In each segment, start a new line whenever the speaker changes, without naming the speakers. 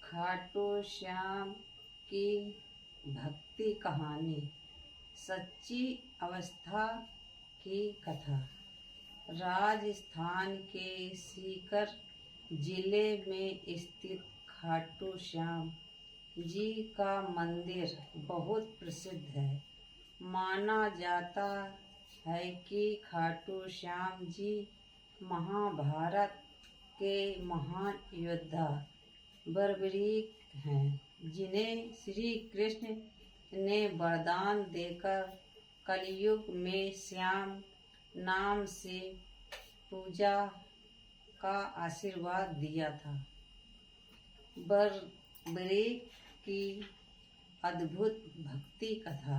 खाटू श्याम की भक्ति कहानी, सच्ची अवस्था की कथा। राजस्थान के सीकर जिले में स्थित खाटू श्याम जी का मंदिर बहुत प्रसिद्ध है। माना जाता है कि खाटू श्याम जी महाभारत के महान योद्धा बर्बरीक हैं, जिन्हें श्री कृष्ण ने वरदान देकर कलयुग में श्याम नाम से पूजा का आशीर्वाद दिया था। बर्बरीक की अद्भुत भक्ति कथा।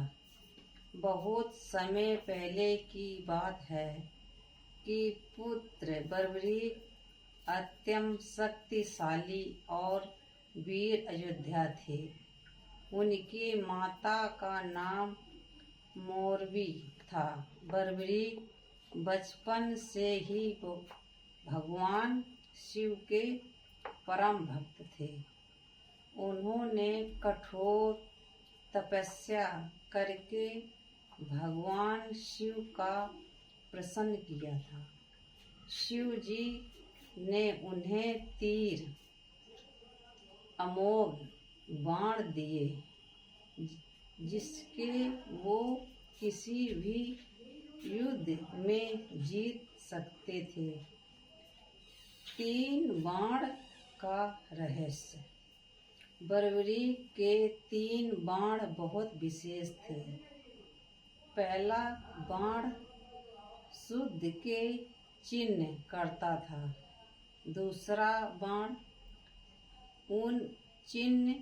बहुत समय पहले की बात है कि पुत्र बर्बरीक अत्यंत शक्तिशाली और वीर अयोध्या थे। उनकी माता का नाम मोरवी था। बर्बरीक बचपन से ही भगवान शिव के परम भक्त थे। उन्होंने कठोर तपस्या करके भगवान शिव का प्रसन्न किया था। शिव जी ने उन्हें तीर अमोघ बाण दिए, जिसके वो किसी भी युद्ध में जीत सकते थे। 3 बाण का रहस्य। बर्बरीक के 3 बाण बहुत विशेष थे। पहला बाण शुद्ध के चिन्ह करता था। दूसरा बाण उन चिन्ह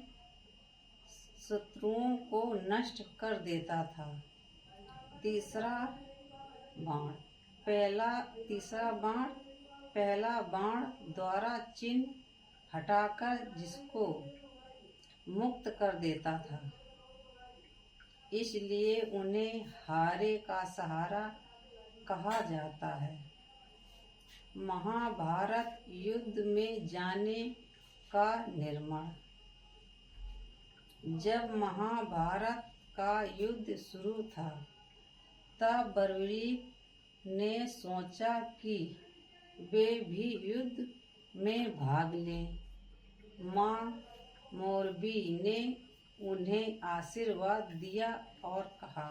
शत्रुओं को नष्ट कर देता था। तीसरा बाण पहला बाण द्वारा चिन्ह हटाकर जिसको मुक्त कर देता था, इसलिए उन्हें हारे का सहारा कहा जाता है। महाभारत युद्ध में जाने का निर्माण। जब महाभारत का युद्ध शुरू था, तब बर्बरीक ने सोचा कि वे भी युद्ध में भाग लें। माँ मोरबी ने उन्हें आशीर्वाद दिया और कहा,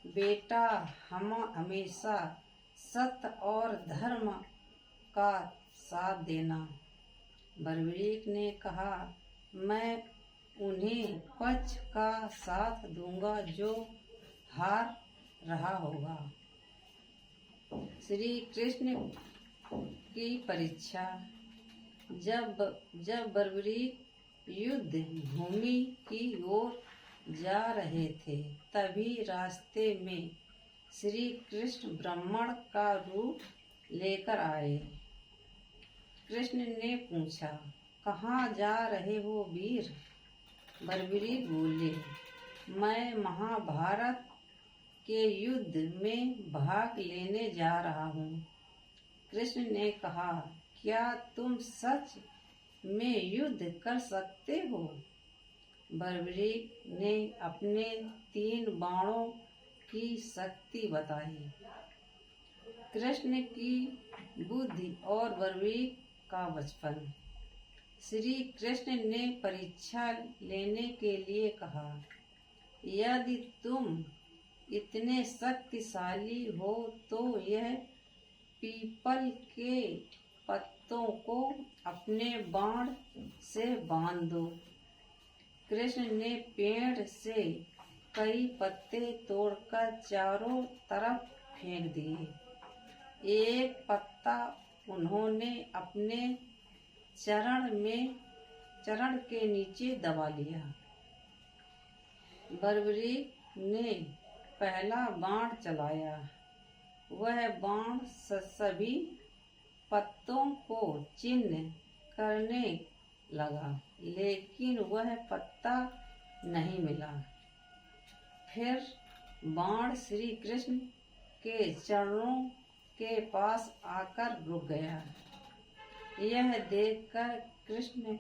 बेटा, हम हमेशा सत्य और धर्म का साथ देना। बर्बरीक ने कहा, मैं उन्हें पक्ष का साथ दूंगा जो हार रहा होगा। श्री कृष्ण की परीक्षा। जब बर्बरीक युद्ध भूमि की ओर जा रहे थे, तभी रास्ते में श्री कृष्ण ब्राह्मण का रूप लेकर आए। कृष्ण ने पूछा, कहाँ जा रहे हो वीर? बर्बरीक बोले, मैं महाभारत के युद्ध में भाग लेने जा रहा हूँ। कृष्ण ने कहा, क्या तुम सच में युद्ध कर सकते हो? बर्बरीक ने अपने 3 बाणों की शक्ति बताई। कृष्ण की बुद्धि और बर्बरीक का बचपन। श्री कृष्ण ने परीक्षा लेने के लिए कहा, यदि तुम इतने शक्तिशाली हो तो यह पीपल के पत्तों को अपने बाण से बांध दो। कृष्ण ने पेड़ से कई पत्ते तोड़कर चारों तरफ फेंक दिए। एक पत्ता उन्होंने अपने चरण के नीचे दबा लिया। बर्बरीक ने पहला बाण चलाया। वह बाण सभी पत्तों को चिन्ह करने लगा, लेकिन वह पत्ता नहीं मिला। फिर बाण श्री कृष्ण के चरणों के पास आकर रुक गया। यह देखकर कृष्ण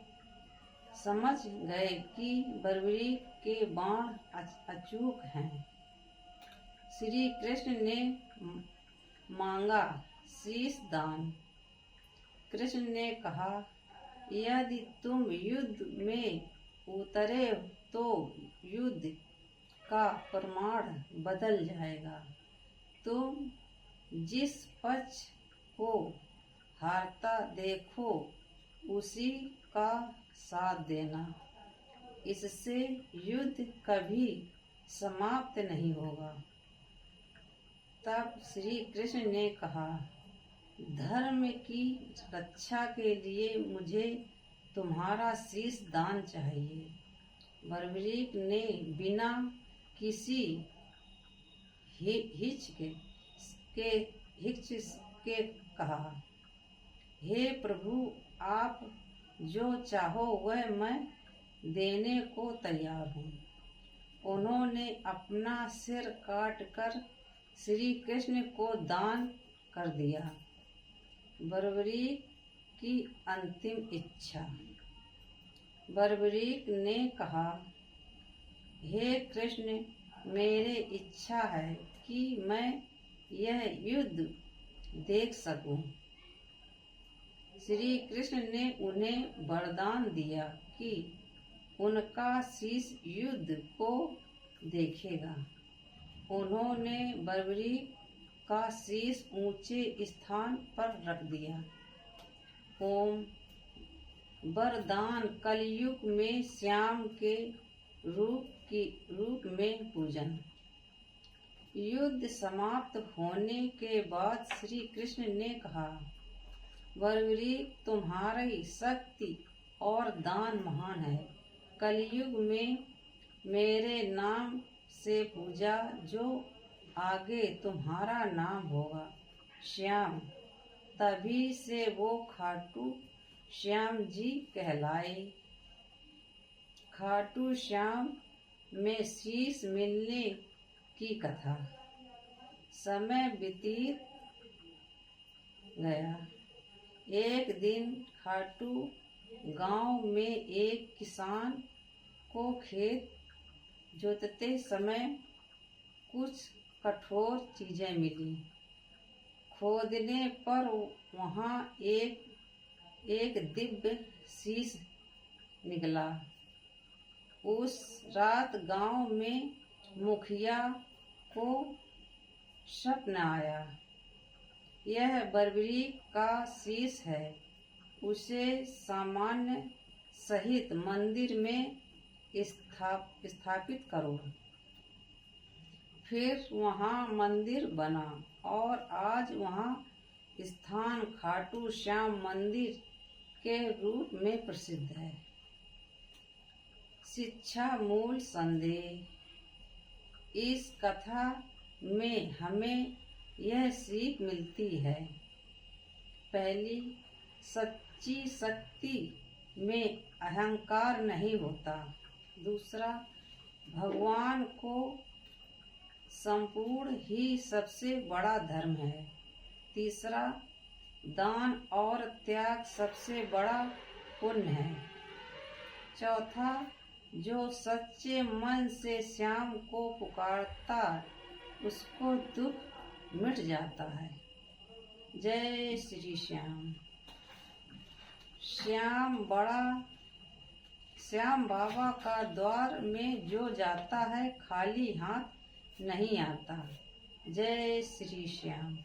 समझ गए कि बर्बरीक के बाण अचूक हैं। श्री कृष्ण ने मांगा शीश दान। कृष्ण ने कहा, यदि तुम युद्ध में उतरे तो युद्ध का प्रमाण बदल जाएगा। तुम जिस पक्ष को हारता देखो उसी का साथ देना, इससे युद्ध कभी समाप्त नहीं होगा। तब श्री कृष्ण ने कहा, धर्म की रक्षा के लिए मुझे तुम्हारा शीश दान चाहिए। बर्बरीक ने बिना किसी हिचक के कहा, हे प्रभु, आप जो चाहो वह मैं देने को तैयार हूँ। उन्होंने अपना सिर काट कर श्री कृष्ण को दान कर दिया। बर्बरीक की अंतिम इच्छा। बर्बरीक ने कहा, हे कृष्ण, मेरी इच्छा है कि मैं यह युद्ध देख सकूं। श्री कृष्ण ने उन्हें वरदान दिया कि उनका शीश युद्ध को देखेगा। उन्होंने बर्बरीक का शीश ऊंचे स्थान पर रख दिया। ओम। वरदान कलयुग में श्याम के रूप में पूजन। युद्ध समाप्त होने के बाद श्री कृष्ण ने कहा, बर्बरीक, तुम्हारी शक्ति और दान महान है। कलयुग में मेरे नाम से पूजा, जो आगे तुम्हारा नाम होगा श्याम। तभी से वो खाटू श्याम जी कहलाए। खाटू श्याम में शीश मिलने की कथा। समय बीत गया। एक दिन खाटू गांव में एक किसान को खेत जोतते समय कुछ कठोर चीजें मिली। खोदने पर वहां एक दिव्य शीश निकला। उस रात गांव में मुखिया को स्वप्न आया, यह बर्बरीक का शीश है, उसे सामान्य सहित मंदिर में स्थापित करो। फिर वहां मंदिर बना और आज वहां स्थान खाटू श्याम मंदिर के रूप में प्रसिद्ध है। शिक्षा मूल संदेश। इस कथा में हमें यह सीख मिलती है, पहली, सच्ची शक्ति में अहंकार नहीं होता। दूसरा, भगवान को संपूर्ण ही सबसे बड़ा धर्म है। तीसरा, दान और त्याग सबसे बड़ा पुण्य है। चौथा, जो सच्चे मन से श्याम को पुकारता उसको दुख मिट जाता है। जय श्री श्याम। श्याम बाबा का द्वार में जो जाता है खाली हाथ नहीं आता। जय श्री श्याम।